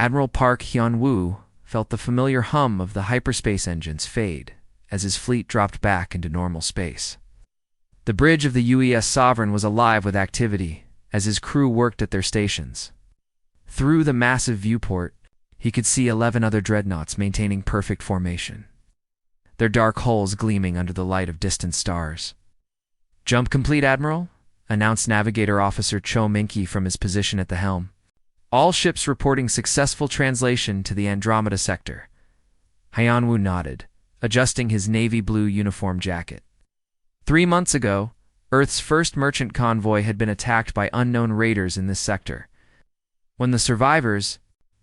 Admiral Park Hyun-woo felt the familiar hum of the hyperspace engines fade as his fleet dropped back into normal space. The bridge of the UES Sovereign was alive with activity as his crew worked at their stations. Through the massive viewport, he could see 11 other dreadnoughts maintaining perfect formation, their dark hulls gleaming under the light of distant stars. "Jump complete, Admiral," announced Navigator Officer Cho Minky from his position at the helm. "All ships reporting successful translation to the Andromeda sector." Hyun-woo nodded, adjusting his navy blue uniform jacket. 3 months ago, Earth's first merchant convoy had been attacked by unknown raiders in this sector. When the survivors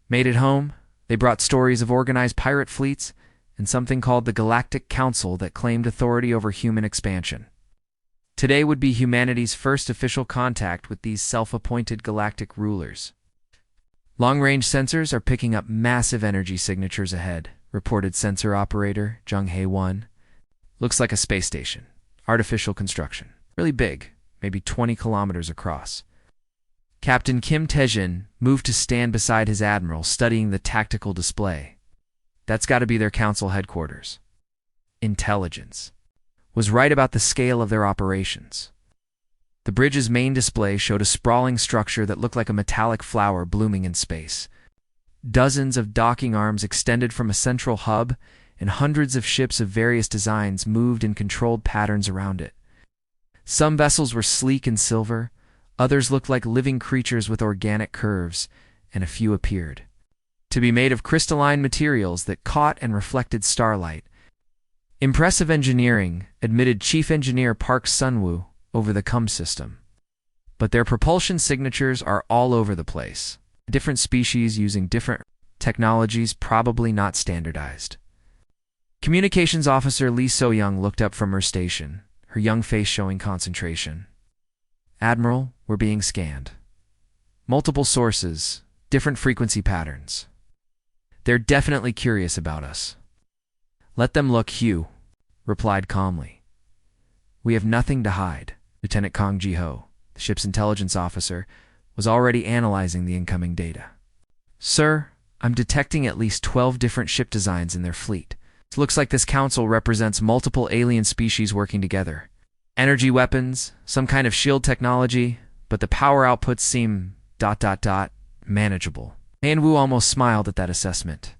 made it home, they brought stories of organized pirate fleets and something called the Galactic Council that claimed authority over human expansion. Today would be humanity's first official contact with these self-appointed galactic rulers. "Long-range sensors are picking up massive energy signatures ahead," reported sensor operator Jung Hae-won. "Looks like a space station. Artificial construction. Really big, maybe 20 kilometers across." Captain Kim Tae-jin moved to stand beside his admiral, studying the tactical display. That's got to be their council headquarters. Intelligence was right about the scale of their operations. The bridge's main display showed a sprawling structure that looked like a metallic flower blooming in space. Dozens of docking arms extended from a central hub, and hundreds of ships of various designs moved in controlled patterns around it. Some vessels were sleek and silver, others looked like living creatures with organic curves, and a few appeared to be made of crystalline materials that caught and reflected starlight. "Impressive engineering," admitted Chief Engineer Park Sun-woo over the CUM system. "But their propulsion signatures are all over the place. Different species using different technologies, probably not standardized." Communications Officer Lee So-young looked up from her station, her young face showing concentration. "Admiral, we're being scanned. Multiple sources, different frequency patterns. They're definitely curious about us." "Let them look," Hugh replied calmly. "We have nothing to hide." Lieutenant Kong Ji-ho, the ship's intelligence officer, was already analyzing the incoming data. "Sir, I'm detecting at least 12 different ship designs in their fleet. It looks like this council represents multiple alien species working together. Energy weapons, some kind of shield technology, but the power outputs seem ... manageable." Han-woo almost smiled at that assessment.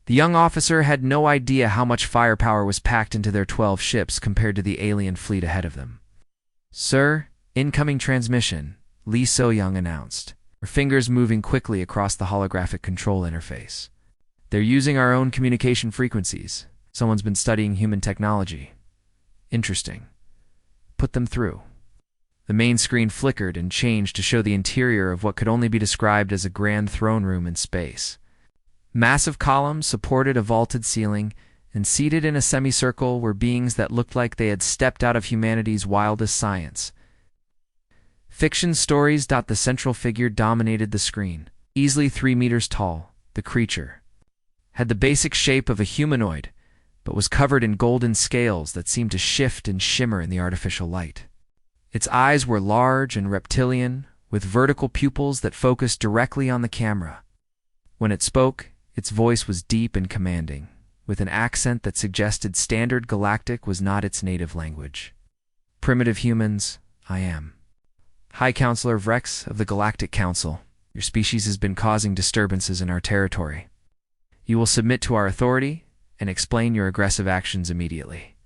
The young officer had no idea how much firepower was packed into their 12 ships compared to the alien fleet ahead of them. "Sir, incoming transmission," Lee So-young announced, her fingers moving quickly across the holographic control interface. "They're using our own communication frequencies. Someone's been studying human technology. Interesting. Put them through." The main screen flickered and changed to show the interior of what could only be described as a grand throne room in space. Massive columns supported a vaulted ceiling, and seated in a semicircle were beings that looked like they had stepped out of humanity's wildest science. Fiction stories. The central figure dominated the screen. Easily 3 meters tall, the creature had the basic shape of a humanoid, but was covered in golden scales that seemed to shift and shimmer in the artificial light. Its eyes were large and reptilian, with vertical pupils that focused directly on the camera. When it spoke, its voice was deep and commanding, with an accent that suggested Standard Galactic was not its native language. "Primitive humans, I am High Counselor Vrex of the Galactic Council. Your species has been causing disturbances in our territory. You will submit to our authority and explain your aggressive actions immediately."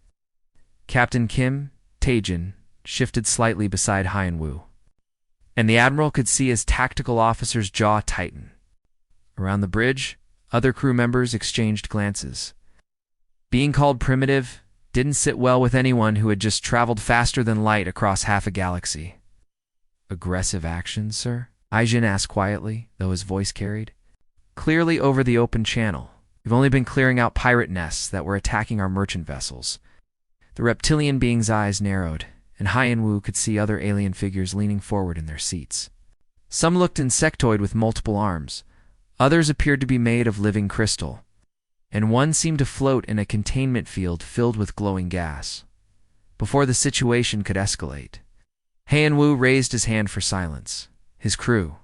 Captain Kim Tae-jin shifted slightly beside Hyun-woo, and the admiral could see his tactical officer's jaw tighten. Around the bridge, other crew members exchanged glances. Being called primitive didn't sit well with anyone who had just traveled faster than light across half a galaxy. "Aggressive actions, sir?" Aijin asked quietly, though his voice carried. "Clearly over the open channel. We've only been clearing out pirate nests that were attacking our merchant vessels." The reptilian being's eyes narrowed, and Hyun-woo could see other alien figures leaning forward in their seats. Some looked insectoid with multiple arms, others appeared to be made of living crystal, and one seemed to float in a containment field filled with glowing gas. Before the situation could escalate, Hyun-woo raised his hand for silence. His crew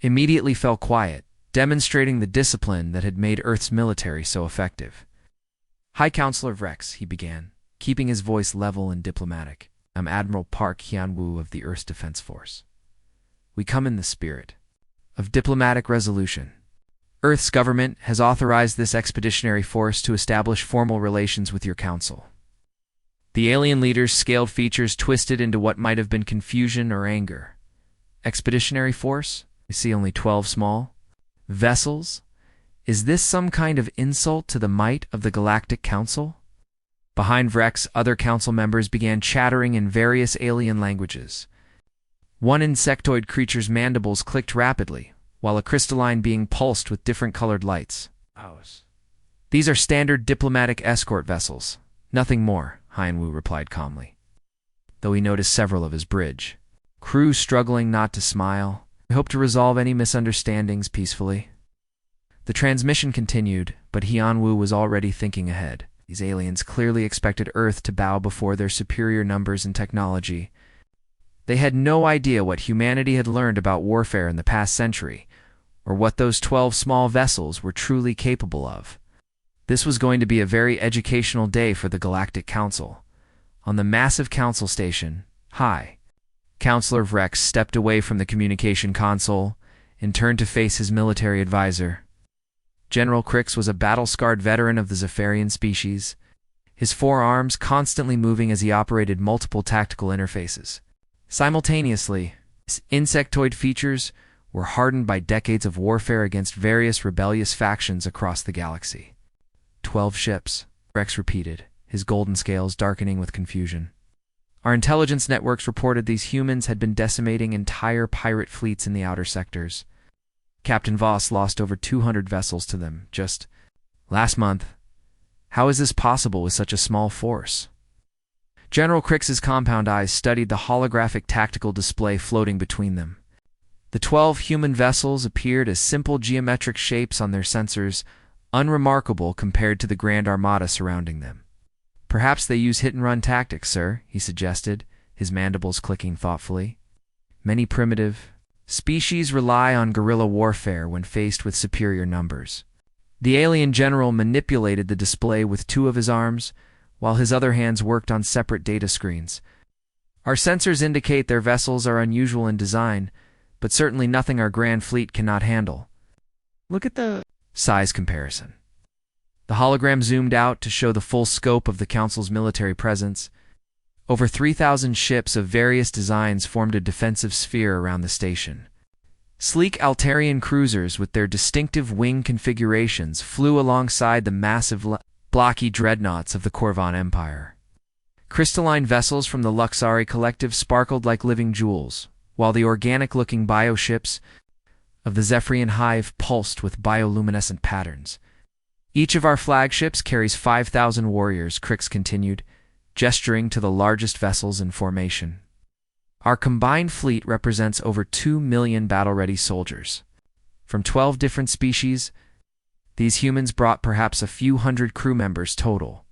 immediately fell quiet, demonstrating the discipline that had made Earth's military so effective. "High Counselor Vrex," he began, keeping his voice level and diplomatic. "I'm Admiral Park Hyun-woo of the Earth's Defense Force. We come in the spirit of diplomatic resolution. Earth's government has authorized this expeditionary force to establish formal relations with your council." The alien leader's scaled features twisted into what might have been confusion or anger. "Expeditionary force? I see only 12 small vessels? Is this some kind of insult to the might of the Galactic Council?" Behind Vrex, other council members began chattering in various alien languages. One insectoid creature's mandibles clicked rapidly, while a crystalline being pulsed with different colored lights. "These are standard diplomatic escort vessels. Nothing more," Hyun-woo replied calmly, though he noticed several of his bridge crew struggling not to smile. "I hope to resolve any misunderstandings peacefully." The transmission continued, but Hyun-woo was already thinking ahead. These aliens clearly expected Earth to bow before their superior numbers and technology. They had no idea what humanity had learned about warfare in the past century, or what those 12 small vessels were truly capable of. This was going to be a very educational day for the Galactic Council. On the massive council station, High Counselor Vrex stepped away from the communication console and turned to face his military advisor. General Crix was a battle-scarred veteran of the Zephyrian species, his forearms constantly moving as he operated multiple tactical interfaces. Simultaneously, his insectoid features were hardened by decades of warfare against various rebellious factions across the galaxy. 12 ships, Rex repeated, his golden scales darkening with confusion. "Our intelligence networks reported these humans had been decimating entire pirate fleets in the outer sectors. Captain Voss lost over 200 vessels to them just last month. How is this possible with such a small force?" General Crix's compound eyes studied the holographic tactical display floating between them. The 12 human vessels appeared as simple geometric shapes on their sensors, unremarkable compared to the grand armada surrounding them. "Perhaps they use hit-and-run tactics, sir," he suggested, his mandibles clicking thoughtfully. "Many primitive species rely on guerrilla warfare when faced with superior numbers." The alien general manipulated the display with 2 of his arms, while his other hands worked on separate data screens. "Our sensors indicate their vessels are unusual in design, but certainly nothing our grand fleet cannot handle. Look at the size comparison." The hologram zoomed out to show the full scope of the Council's military presence. Over 3,000 ships of various designs formed a defensive sphere around the station. Sleek Altarian cruisers with their distinctive wing configurations flew alongside the massive blocky dreadnoughts of the Corvan Empire. Crystalline vessels from the Luxari Collective sparkled like living jewels, while the organic-looking bioships of the Zephyrian Hive pulsed with bioluminescent patterns. "Each of our flagships carries 5,000 warriors," Crix continued, gesturing to the largest vessels in formation. "Our combined fleet represents over 2 million battle-ready soldiers. From 12 different species, these humans brought perhaps a few hundred crew members total."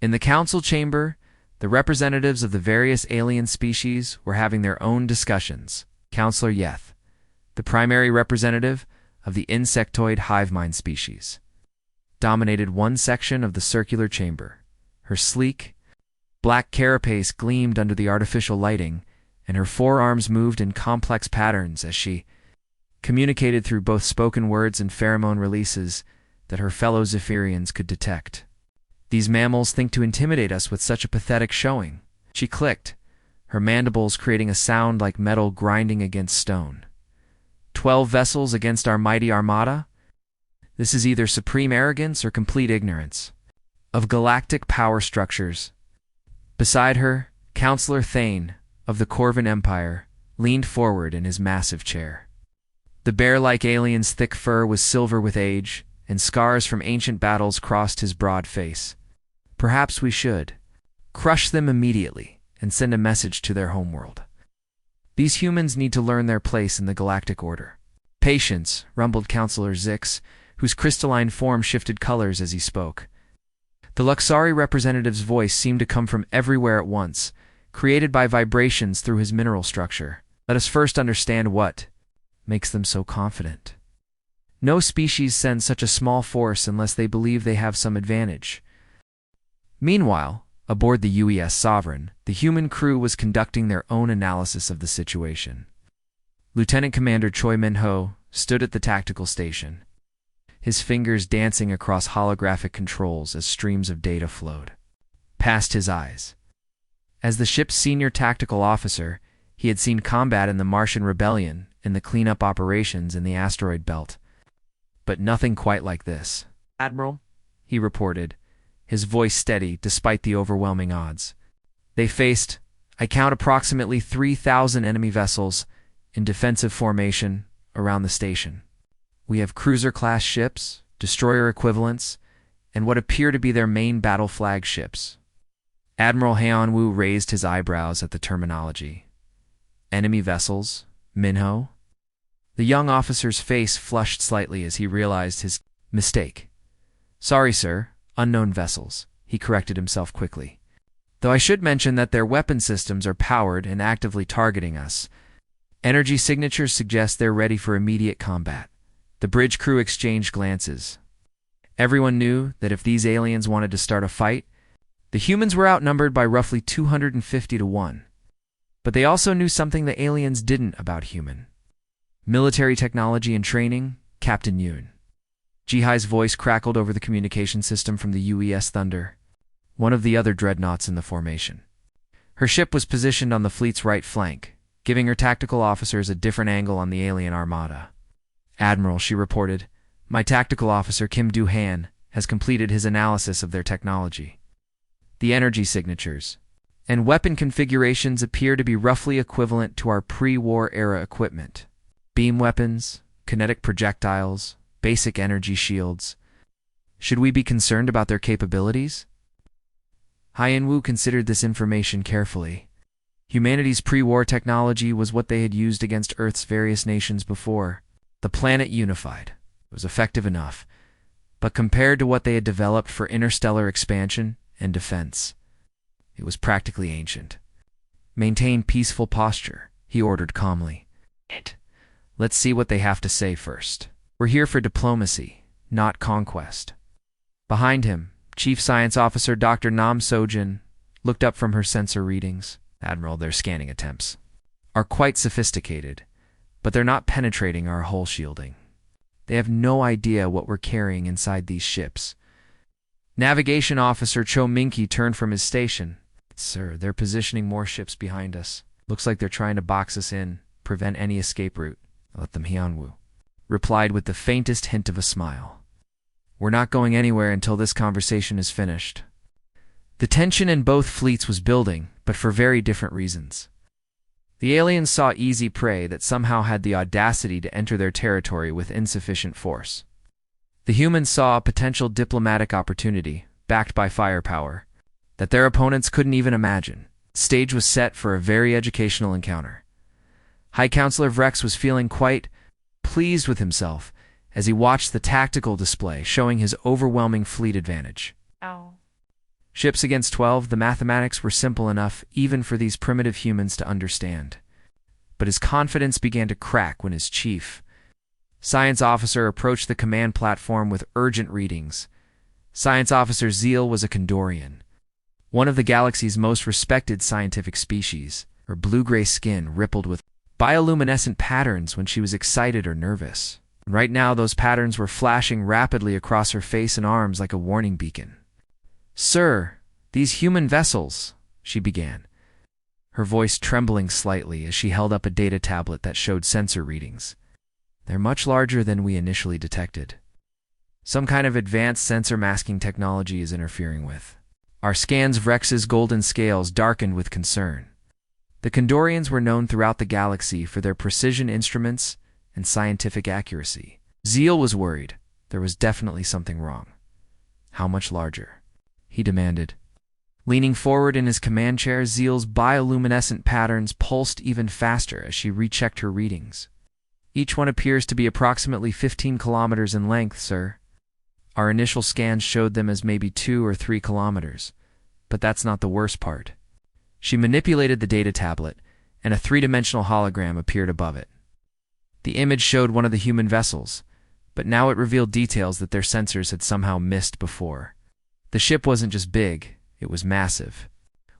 In the council chamber, the representatives of the various alien species were having their own discussions. Counselor Yeth, the primary representative of the insectoid hive mind species, dominated one section of the circular chamber. Her sleek, black carapace gleamed under the artificial lighting, and her forearms moved in complex patterns as she communicated through both spoken words and pheromone releases that her fellow Zephyrians could detect. "These mammals think to intimidate us with such a pathetic showing," she clicked, her mandibles creating a sound like metal grinding against stone. 12 vessels against our mighty armada? This is either supreme arrogance or complete ignorance of galactic power structures. Beside her, Counselor Thane, of the Corvan Empire, leaned forward in his massive chair. The bear-like alien's thick fur was silver with age, and scars from ancient battles crossed his broad face. "Perhaps we should crush them immediately and send a message to their homeworld. These humans need to learn their place in the galactic order." "Patience," rumbled Counselor Zix, whose crystalline form shifted colors as he spoke. The Luxari representative's voice seemed to come from everywhere at once, created by vibrations through his mineral structure. "Let us first understand what makes them so confident." No species sends such a small force unless they believe they have some advantage. Meanwhile, aboard the UES Sovereign, the human crew was conducting their own analysis of the situation. Lieutenant Commander Choi Min-ho stood at the tactical station, his fingers dancing across holographic controls as streams of data flowed past his eyes. As the ship's senior tactical officer, he had seen combat in the Martian Rebellion and the cleanup operations in the asteroid belt. But nothing quite like this. "Admiral," he reported, his voice steady despite the overwhelming odds. They faced, I count, approximately 3,000 enemy vessels in defensive formation around the station. We have cruiser-class ships, destroyer equivalents, and what appear to be their main battle flagships. Admiral Haeon-woo raised his eyebrows at the terminology. Enemy vessels? Minho? The young officer's face flushed slightly as he realized his mistake. "Sorry, sir, unknown vessels," he corrected himself quickly. "Though I should mention that their weapon systems are powered and actively targeting us. Energy signatures suggest they're ready for immediate combat." The bridge crew exchanged glances. Everyone knew that if these aliens wanted to start a fight, the humans were outnumbered by roughly 250 to 1. But they also knew something the aliens didn't about human. Military technology and training, Captain Yoon. Jihai's voice crackled over the communication system from the UES Thunder, one of the other dreadnoughts in the formation. Her ship was positioned on the fleet's right flank, giving her tactical officers a different angle on the alien armada. "Admiral," she reported, "my tactical officer Kim Do-han has completed his analysis of their technology. The energy signatures and weapon configurations appear to be roughly equivalent to our pre-war era equipment. Beam weapons, kinetic projectiles, basic energy shields. Should we be concerned about their capabilities?" Haeon-woo considered this information carefully. Humanity's pre-war technology was what they had used against Earth's various nations before. The planet unified. It was effective enough. But compared to what they had developed for interstellar expansion and defense, it was practically ancient. "Maintain peaceful posture," he ordered calmly. "Let's see what they have to say first. We're here for diplomacy, not conquest." Behind him, Chief Science Officer Dr. Nam Sojin looked up from her sensor readings. "Admiral, their scanning attempts are quite sophisticated, but they're not penetrating our hull shielding. They have no idea what we're carrying inside these ships." Navigation Officer Cho Minki turned from his station. "Sir, they're positioning more ships behind us. Looks like they're trying to box us in, prevent any escape route." "Let them," Haeon-woo replied with the faintest hint of a smile. "We're not going anywhere until this conversation is finished." The tension in both fleets was building, but for very different reasons. The aliens saw easy prey that somehow had the audacity to enter their territory with insufficient force. The humans saw a potential diplomatic opportunity, backed by firepower, that their opponents couldn't even imagine. The stage was set for a very educational encounter. High Counselor Vrex was feeling quite pleased with himself as he watched the tactical display showing his overwhelming fleet advantage. Ships against 12, the mathematics were simple enough even for these primitive humans to understand. But his confidence began to crack when his chief science officer approached the command platform with urgent readings. Science Officer Zeal was a Kondorian, one of the galaxy's most respected scientific species. Her blue-gray skin rippled with bioluminescent patterns when she was excited or nervous. Right now, those patterns were flashing rapidly across her face and arms like a warning beacon. "Sir, these human vessels," she began, her voice trembling slightly as she held up a data tablet that showed sensor readings. "They're much larger than we initially detected. Some kind of advanced sensor masking technology is interfering with our scans." Vrex's golden scales darkened with concern. The Kondorians were known throughout the galaxy for their precision instruments and scientific accuracy. Zeal was worried. There was definitely something wrong. "How much larger?" he demanded. Leaning forward in his command chair, Zeal's bioluminescent patterns pulsed even faster as she rechecked her readings. "Each one appears to be approximately 15 kilometers in length, sir. Our initial scans showed them as maybe 2 or 3 kilometers, but that's not the worst part." She manipulated the data tablet, and a three-dimensional hologram appeared above it. The image showed one of the human vessels, but now it revealed details that their sensors had somehow missed before. The ship wasn't just big, it was massive.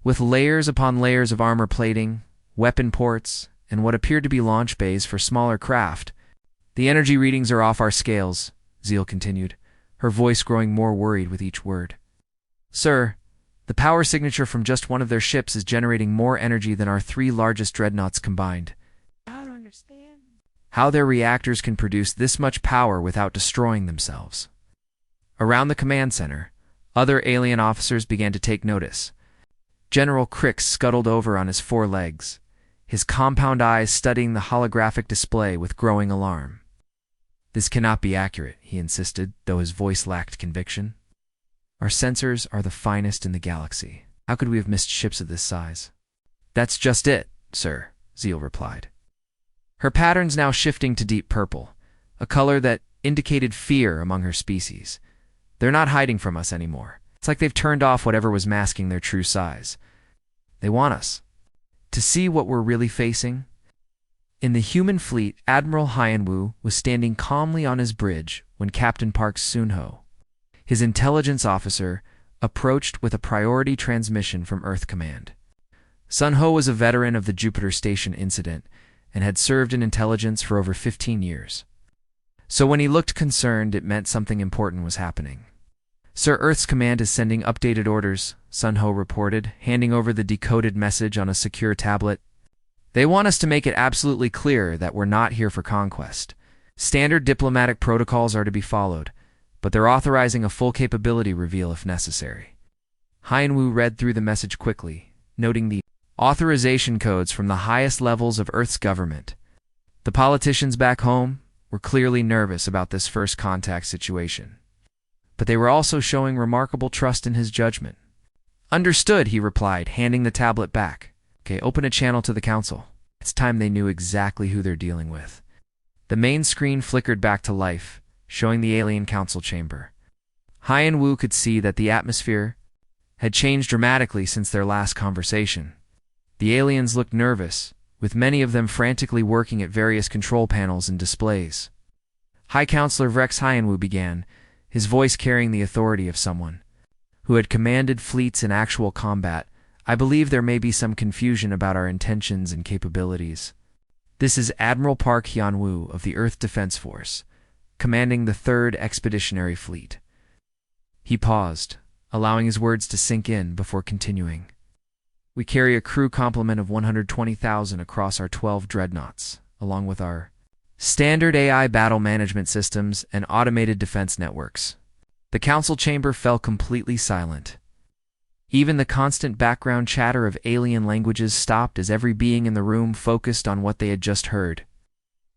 With layers upon layers of armor plating, weapon ports, and what appeared to be launch bays for smaller craft. "The energy readings are off our scales," Zeal continued, her voice growing more worried with each word. "Sir, the power signature from just one of their ships is generating more energy than our 3 largest dreadnoughts combined. I don't understand How their reactors can produce this much power without destroying themselves." Around the command center, other alien officers began to take notice. General Crix scuttled over on his 4 legs, his compound eyes studying the holographic display with growing alarm. "This cannot be accurate," he insisted, though his voice lacked conviction. "Our sensors are the finest in the galaxy. How could we have missed ships of this size?" "That's just it, sir," Zeal replied, her patterns now shifting to deep purple, a color that indicated fear among her species. "They're not hiding from us anymore. It's like they've turned off whatever was masking their true size. They want us to see what we're really facing." In the human fleet, Admiral Hyanwu was standing calmly on his bridge when Captain Park Soonho, his intelligence officer, approached with a priority transmission from Earth Command. Sunho was a veteran of the Jupiter Station incident and had served in intelligence for over 15 years. So when he looked concerned, it meant something important was happening. "Sir, Earth's command is sending updated orders," Sunho reported, handing over the decoded message on a secure tablet. "They want us to make it absolutely clear that we're not here for conquest. Standard diplomatic protocols are to be followed, but they're authorizing a full capability reveal if necessary." Hyanwu read through the message quickly, noting the authorization codes from the highest levels of Earth's government. The politicians back home were clearly nervous about this first contact situation, but they were also showing remarkable trust in his judgment. "Understood," he replied, handing the tablet back. "Okay, open a channel to the council." It's time they knew exactly who they're dealing with. The main screen flickered back to life, showing the alien council chamber. Hyanwu could see that the atmosphere had changed dramatically since their last conversation. The aliens looked nervous, with many of them frantically working at various control panels and displays. High Counselor Vrex Hyanwu began, his voice carrying the authority of someone who had commanded fleets in actual combat. "I believe there may be some confusion about our intentions and capabilities. This is Admiral Park Hyunwoo of the Earth Defense Force, commanding the 3rd Expeditionary Fleet." He paused, allowing his words to sink in before continuing. "We carry a crew complement of 120,000 across our 12 dreadnoughts, along with our standard AI battle management systems and automated defense networks." The council chamber fell completely silent. Even the constant background chatter of alien languages stopped as every being in the room focused on what they had just heard.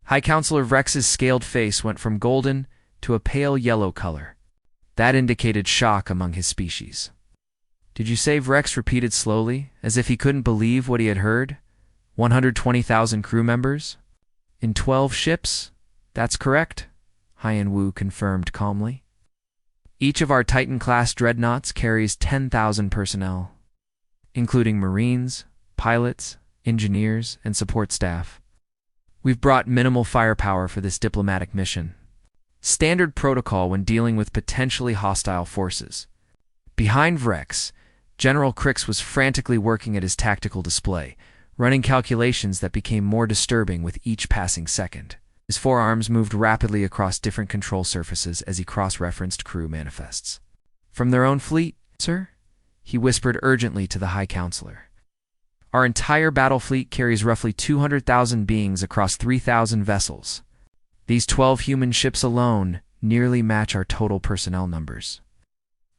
High Counselor Vrex's scaled face went from golden to a pale yellow color. That indicated shock among his species. "Did you say," Vrex repeated slowly, as if he couldn't believe what he had heard, 120,000 crew members? "In 12 ships? That's correct," Hyanwu confirmed calmly. "Each of our Titan-class dreadnoughts carries 10,000 personnel, including Marines, pilots, engineers, and support staff. We've brought minimal firepower for this diplomatic mission. Standard protocol when dealing with potentially hostile forces." Behind Vrex, General Crix was frantically working at his tactical display, running calculations that became more disturbing with each passing second. His forearms moved rapidly across different control surfaces as he cross-referenced crew manifests. "From their own fleet, sir?" he whispered urgently to the High Counselor. "Our entire battle fleet carries roughly 200,000 beings across 3,000 vessels. These 12 human ships alone nearly match our total personnel numbers."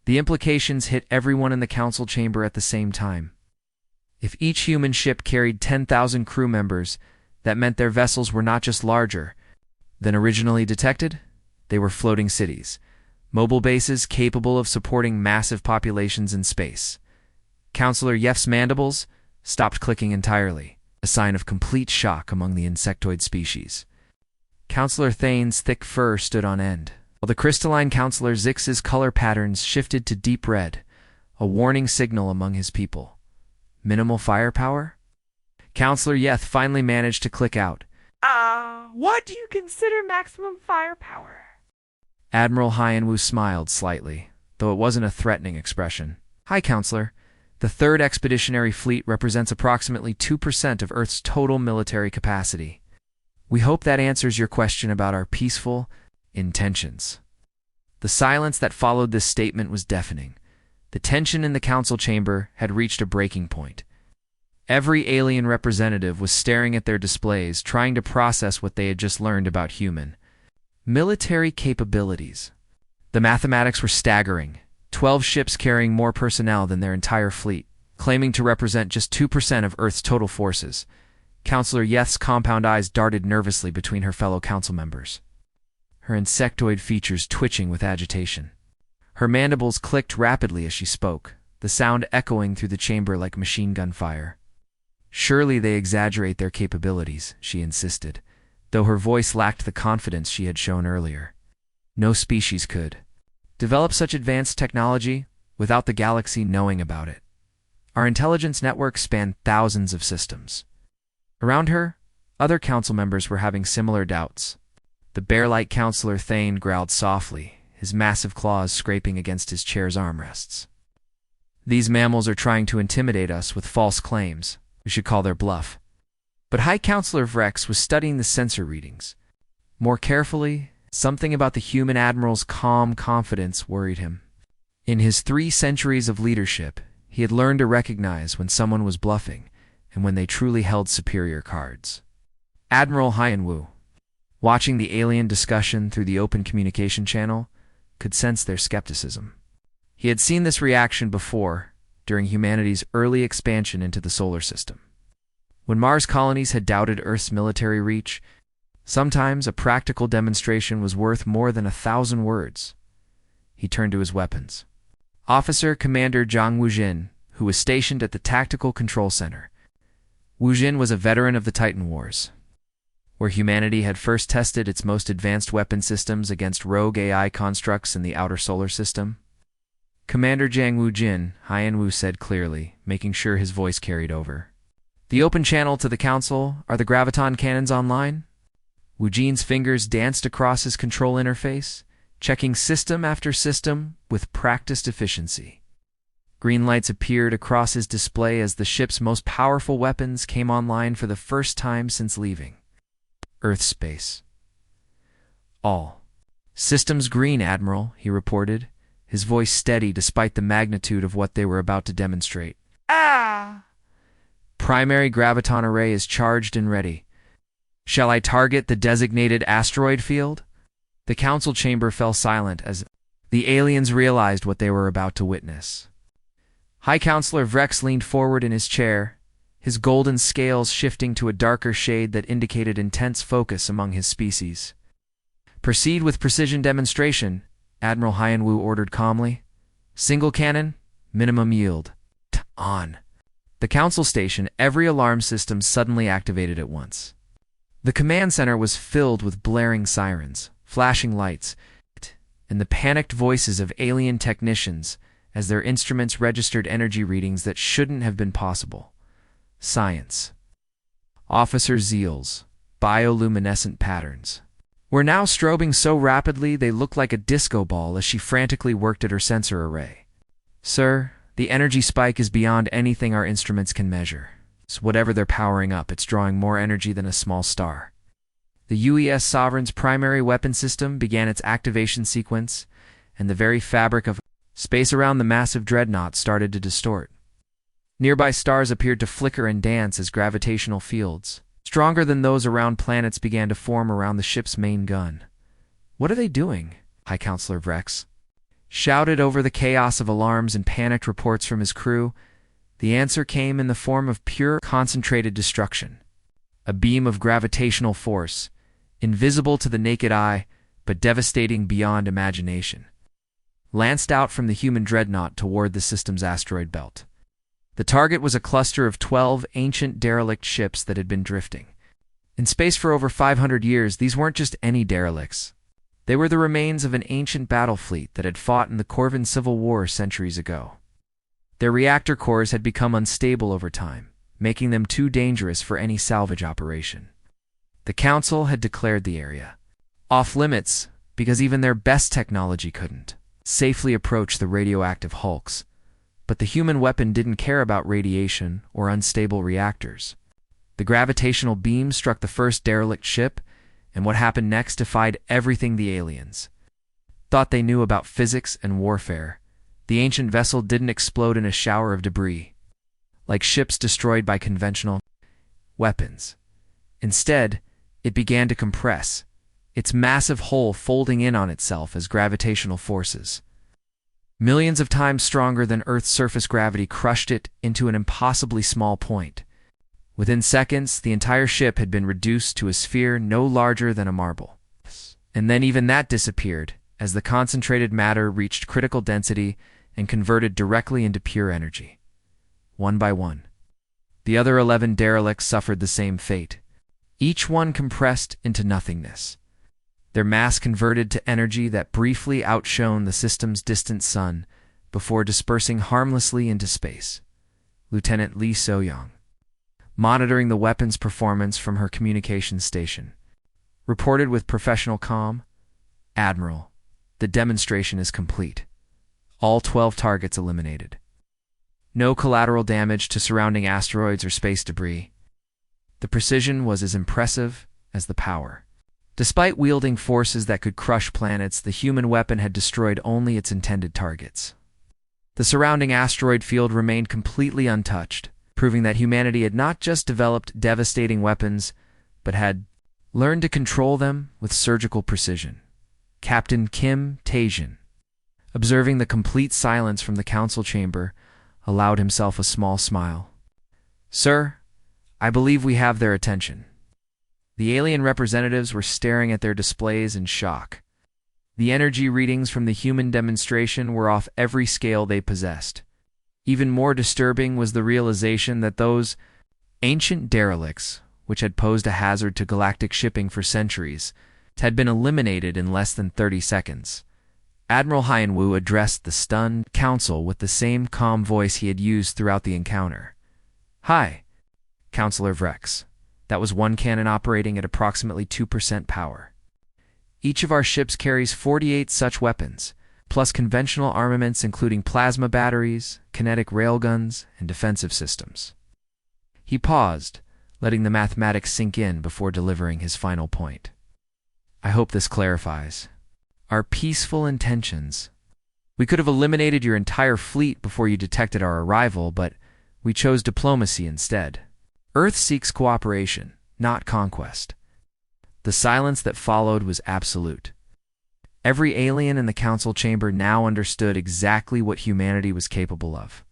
The implications hit everyone in the council chamber at the same time. If each human ship carried 10,000 crew members, that meant their vessels were not just larger than originally detected, they were floating cities, mobile bases capable of supporting massive populations in space. Counselor Yef's mandibles stopped clicking entirely, a sign of complete shock among the insectoid species. Counselor Thane's thick fur stood on end, while the crystalline Counselor Zix's color patterns shifted to deep red, a warning signal among his people. Minimal firepower? Counselor Yeth finally managed to click out. What do you consider maximum firepower?" Admiral Hyenwu smiled slightly, though it wasn't a threatening expression. Hi, Counselor. The 3rd Expeditionary Fleet represents approximately 2% of Earth's total military capacity. We hope that answers your question about our peaceful intentions. The silence that followed this statement was deafening. The tension in the council chamber had reached a breaking point. Every alien representative was staring at their displays, trying to process what they had just learned about human military capabilities. The mathematics were staggering. 12 ships carrying more personnel than their entire fleet, claiming to represent just 2% of Earth's total forces. Counselor Yeth's compound eyes darted nervously between her fellow council members, her insectoid features twitching with agitation. Her mandibles clicked rapidly as she spoke, the sound echoing through the chamber like machine gun fire. Surely they exaggerate their capabilities, she insisted, though her voice lacked the confidence she had shown earlier. No species could develop such advanced technology without the galaxy knowing about it. Our intelligence network spanned thousands of systems. Around her, other council members were having similar doubts. The bear-like Counselor Thane growled softly, his massive claws scraping against his chair's armrests. These mammals are trying to intimidate us with false claims. We should call their bluff. But High Counselor Vrex was studying the sensor readings. More carefully, something about the human admiral's calm confidence worried him. In his 3 centuries of leadership, he had learned to recognize when someone was bluffing and when they truly held superior cards. Admiral Hyenwu, watching the alien discussion through the open communication channel, could sense their skepticism. He had seen this reaction before, during humanity's early expansion into the solar system. When Mars colonies had doubted Earth's military reach, sometimes a practical demonstration was worth more than 1,000 words. He turned to his weapons. Officer Commander Zhang Wujin, who was stationed at the Tactical Control Center. Wujin was a veteran of the Titan Wars, where humanity had first tested its most advanced weapon systems against rogue AI constructs in the outer solar system. Commander Zhang Wujin, Hyenwu said clearly, making sure his voice carried over. The open channel to the council, are the graviton cannons online? Wujin's fingers danced across his control interface, checking system after system with practiced efficiency. Green lights appeared across his display as the ship's most powerful weapons came online for the first time since leaving Earth space. All systems green, Admiral, he reported, his voice steady despite the magnitude of what they were about to demonstrate. Primary graviton array is charged and ready. Shall I target the designated asteroid field? The council chamber fell silent as the aliens realized what they were about to witness. High Counselor Vrex leaned forward in his chair, his golden scales shifting to a darker shade that indicated intense focus among his species. Proceed with precision demonstration, Admiral Hyenwu ordered calmly. Single cannon, minimum yield. On. The council station, every alarm system suddenly activated at once. The command center was filled with blaring sirens, flashing lights, and the panicked voices of alien technicians as their instruments registered energy readings that shouldn't have been possible. Science. Officer Zeal's bioluminescent patterns were now strobing so rapidly they looked like a disco ball as she frantically worked at her sensor array. Sir, the energy spike is beyond anything our instruments can measure. So whatever they're powering up, it's drawing more energy than a small star. The UES Sovereign's primary weapon system began its activation sequence, and the very fabric of space around the massive dreadnought started to distort. Nearby stars appeared to flicker and dance as gravitational fields, stronger than those around planets, began to form around the ship's main gun. What are they doing? High Counselor Vrex shouted over the chaos of alarms and panicked reports from his crew. The answer came in the form of pure, concentrated destruction. A beam of gravitational force, invisible to the naked eye, but devastating beyond imagination, lanced out from the human dreadnought toward the system's asteroid belt. The target was a cluster of 12 ancient derelict ships that had been drifting in space for over 500 years. These weren't just any derelicts. They were the remains of an ancient battle fleet that had fought in the Corvan Civil War centuries ago. Their reactor cores had become unstable over time, making them too dangerous for any salvage operation. The Council had declared the area off limits because even their best technology couldn't safely approach the radioactive hulks. But the human weapon didn't care about radiation or unstable reactors. The gravitational beam struck the first derelict ship, and what happened next defied everything the aliens thought they knew about physics and warfare. The ancient vessel didn't explode in a shower of debris, like ships destroyed by conventional weapons. Instead, it began to compress, its massive hull folding in on itself as gravitational forces, millions of times stronger than Earth's surface gravity, crushed it into an impossibly small point. Within seconds, the entire ship had been reduced to a sphere no larger than a marble. And then even that disappeared, as the concentrated matter reached critical density and converted directly into pure energy. One by one, the other 11 derelicts suffered the same fate. Each one compressed into nothingness, their mass converted to energy that briefly outshone the system's distant sun before dispersing harmlessly into space. Lieutenant Lee So-young, monitoring the weapon's performance from her communications station, reported with professional calm, "Admiral, the demonstration is complete. All 12 targets eliminated. No collateral damage to surrounding asteroids or space debris." The precision was as impressive as the power. Despite wielding forces that could crush planets, the human weapon had destroyed only its intended targets. The surrounding asteroid field remained completely untouched, proving that humanity had not just developed devastating weapons, but had learned to control them with surgical precision. Captain Kim Tae-jin, observing the complete silence from the council chamber, allowed himself a small smile. "Sir, I believe we have their attention." The alien representatives were staring at their displays in shock. The energy readings from the human demonstration were off every scale they possessed. Even more disturbing was the realization that those ancient derelicts, which had posed a hazard to galactic shipping for centuries, had been eliminated in less than 30 seconds. Admiral Hyun-woo addressed the stunned council with the same calm voice he had used throughout the encounter. "Hi, Counselor Vrex. That was one cannon operating at approximately 2% power. Each of our ships carries 48 such weapons, plus conventional armaments including plasma batteries, kinetic railguns, and defensive systems." He paused, letting the mathematics sink in before delivering his final point. "I hope this clarifies our peaceful intentions. We could have eliminated your entire fleet before you detected our arrival, but we chose diplomacy instead. Earth seeks cooperation, not conquest." The silence that followed was absolute. Every alien in the council chamber now understood exactly what humanity was capable of,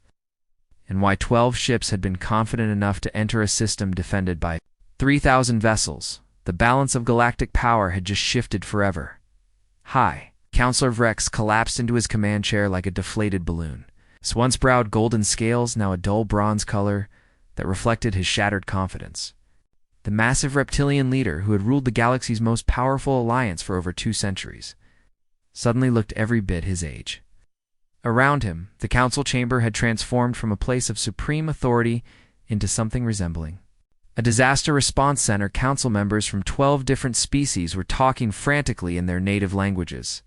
and why 12 ships had been confident enough to enter a system defended by 3,000 vessels. The balance of galactic power had just shifted forever. "Hi." Counselor Vrex collapsed into his command chair like a deflated balloon, his once-proud golden scales now a dull bronze color that reflected his shattered confidence. The massive reptilian leader, who had ruled the galaxy's most powerful alliance for over 2 centuries, suddenly looked every bit his age. Around him, the council chamber had transformed from a place of supreme authority into something resembling a disaster response center. Council members from 12 different species were talking frantically in their native languages,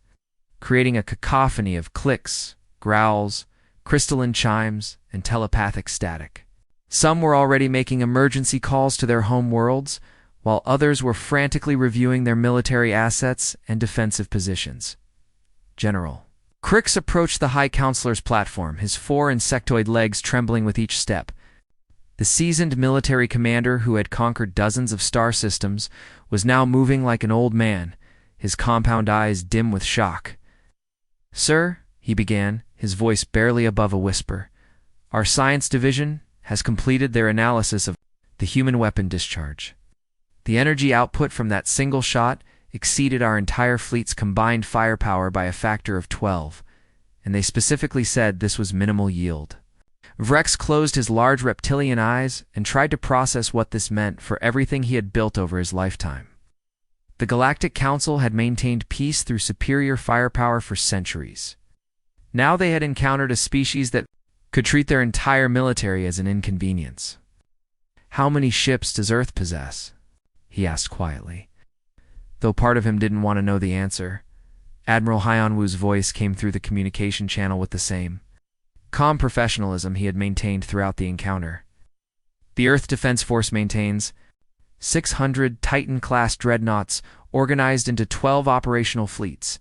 creating a cacophony of clicks, growls, crystalline chimes, and telepathic static. Some were already making emergency calls to their home worlds, while others were frantically reviewing their military assets and defensive positions. "General." Crix approached the High Counselor's platform, his 4 insectoid legs trembling with each step. The seasoned military commander who had conquered dozens of star systems was now moving like an old man, his compound eyes dim with shock. "Sir," he began, his voice barely above a whisper, "our science division has completed their analysis of the human weapon discharge. The energy output from that single shot exceeded our entire fleet's combined firepower by a factor of 12, and they specifically said this was minimal yield." Vrex closed his large reptilian eyes and tried to process what this meant for everything he had built over his lifetime. The Galactic Council had maintained peace through superior firepower for centuries. Now they had encountered a species that could treat their entire military as an inconvenience. "How many ships does Earth possess?" he asked quietly. Though part of him didn't want to know the answer, Admiral Hyanwoo's voice came through the communication channel with the same calm professionalism he had maintained throughout the encounter. The Earth Defense Force maintains 600 Titan-class dreadnoughts organized into 12 operational fleets,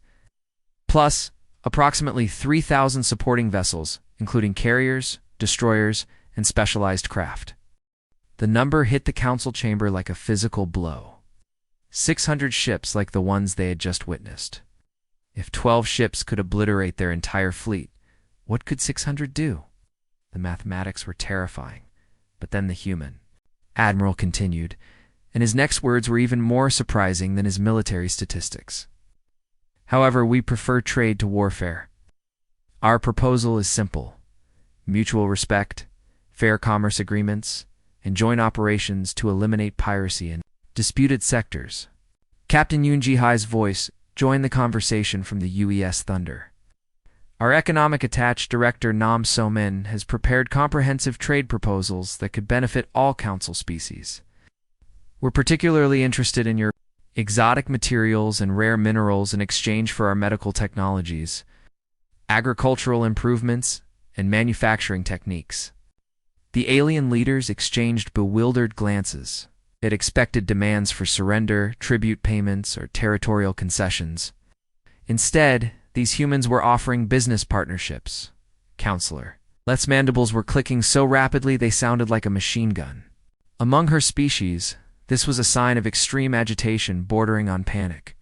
plus approximately 3,000 supporting vessels, including carriers, destroyers, and specialized craft. The number hit the council chamber like a physical blow. 600 ships like the ones they had just witnessed. If 12 ships could obliterate their entire fleet, what could 600 do? The mathematics were terrifying, but then the human admiral continued, and his next words were even more surprising than his military statistics. However, we prefer trade to warfare. Our proposal is simple: mutual respect, fair commerce agreements, and joint operations to eliminate piracy in disputed sectors. Captain Yoon Ji-hai's voice joined the conversation from the UES Thunder. Our economic attached director Nam So-min has prepared comprehensive trade proposals that could benefit all council species. We're particularly interested in your exotic materials and rare minerals in exchange for our medical technologies, agricultural improvements, and manufacturing techniques. The alien leaders exchanged bewildered glances at expected demands for surrender, tribute payments, or territorial concessions. Instead, these humans were offering business partnerships. Counselor Let's mandibles were clicking so rapidly they sounded like a machine gun. Among her species, this was a sign of extreme agitation bordering on panic.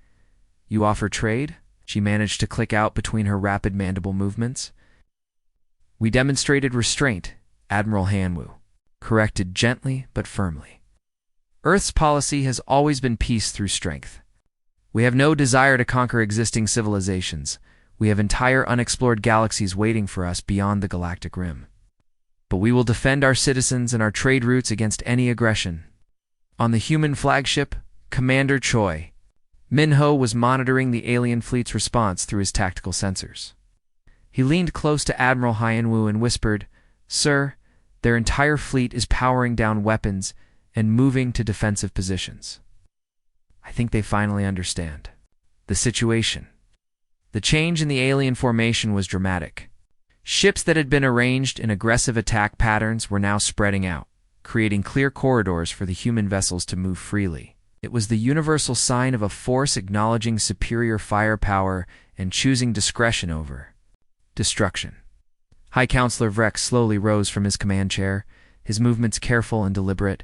You offer trade? She managed to click out between her rapid mandible movements. We demonstrated restraint, Admiral Hanwoo corrected gently but firmly. Earth's policy has always been peace through strength. We have no desire to conquer existing civilizations. We have entire unexplored galaxies waiting for us beyond the galactic rim. But we will defend our citizens and our trade routes against any aggression. On the human flagship, Commander Choi Minho was monitoring the alien fleet's response through his tactical sensors. He leaned close to Admiral Hyanwoo and whispered, "Sir, their entire fleet is powering down weapons and moving to defensive positions. I think they finally understand the situation." The change in the alien formation was dramatic. Ships that had been arranged in aggressive attack patterns were now spreading out, creating clear corridors for the human vessels to move freely. It was the universal sign of a force acknowledging superior firepower and choosing discretion over destruction. High Counselor Vreck slowly rose from his command chair, his movements careful and deliberate.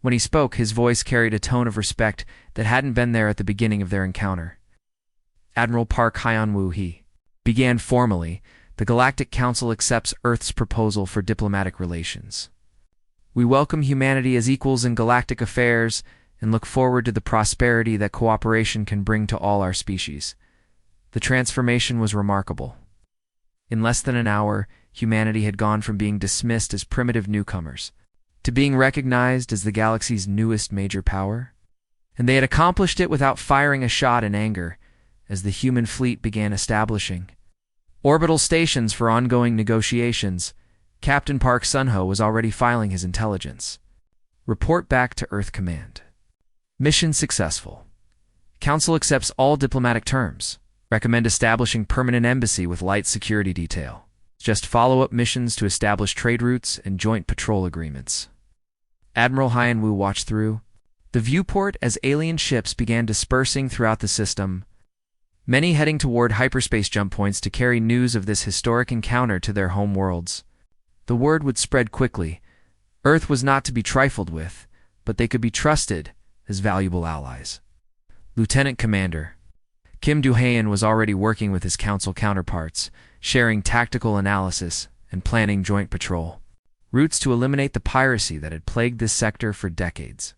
When he spoke, his voice carried a tone of respect that hadn't been there at the beginning of their encounter. Admiral Park Hyanwoo, he began formally, the Galactic Council accepts Earth's proposal for diplomatic relations. We welcome humanity as equals in galactic affairs and look forward to the prosperity that cooperation can bring to all our species. The transformation was remarkable. In less than an hour, humanity had gone from being dismissed as primitive newcomers to being recognized as the galaxy's newest major power. And they had accomplished it without firing a shot in anger, as the human fleet began establishing orbital stations for ongoing negotiations. Captain Park Sun-ho was already filing his intelligence. Report back to Earth Command. Mission successful. Council accepts all diplomatic terms. Recommend establishing permanent embassy with light security detail. Just follow-up missions to establish trade routes and joint patrol agreements. Admiral Hyanwoo watched through the viewport as alien ships began dispersing throughout the system, many heading toward hyperspace jump points to carry news of this historic encounter to their home worlds. The word would spread quickly. Earth was not to be trifled with, but they could be trusted as valuable allies. Lieutenant Commander Kim Do-haen was already working with his council counterparts, sharing tactical analysis and planning joint patrol routes to eliminate the piracy that had plagued this sector for decades.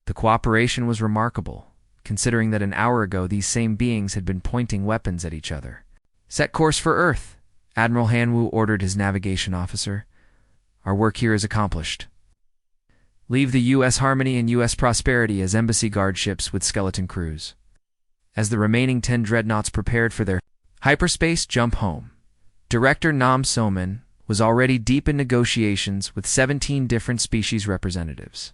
The cooperation was remarkable, considering that an hour ago these same beings had been pointing weapons at each other. Set course for Earth, Admiral Hanwoo ordered his navigation officer. Our work here is accomplished. Leave the U.S. Harmony and U.S. Prosperity as embassy guard ships with skeleton crews. As the remaining 10 dreadnoughts prepared for their hyperspace jump home, Director Nam So-min was already deep in negotiations with 17 different species representatives.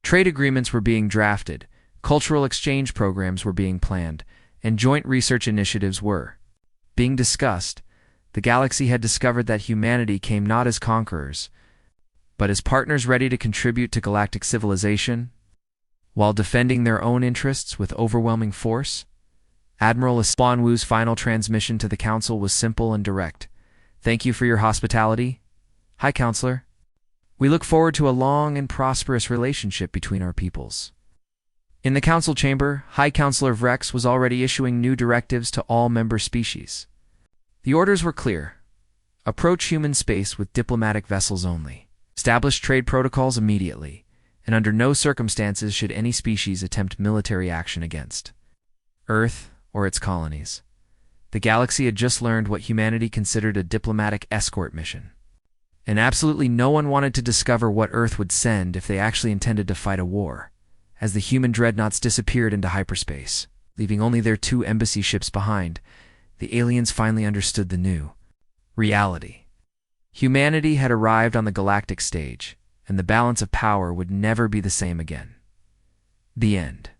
Trade agreements were being drafted, cultural exchange programs were being planned, and joint research initiatives were being discussed. The galaxy had discovered that humanity came not as conquerors, but as partners ready to contribute to galactic civilization, while defending their own interests with overwhelming force. Admiral Aspan Wu's final transmission to the Council was simple and direct. "Thank you for your hospitality, High Counselor. We look forward to a long and prosperous relationship between our peoples." In the Council chamber, High Counselor Vrex was already issuing new directives to all member species. The orders were clear. Approach human space with diplomatic vessels only. Establish trade protocols immediately, and under no circumstances should any species attempt military action against Earth or its colonies. The galaxy had just learned what humanity considered a diplomatic escort mission, and absolutely no one wanted to discover what Earth would send if they actually intended to fight a war. As the human dreadnoughts disappeared into hyperspace, leaving only their 2 embassy ships behind, the aliens finally understood the new reality. Humanity had arrived on the galactic stage, and the balance of power would never be the same again. The end.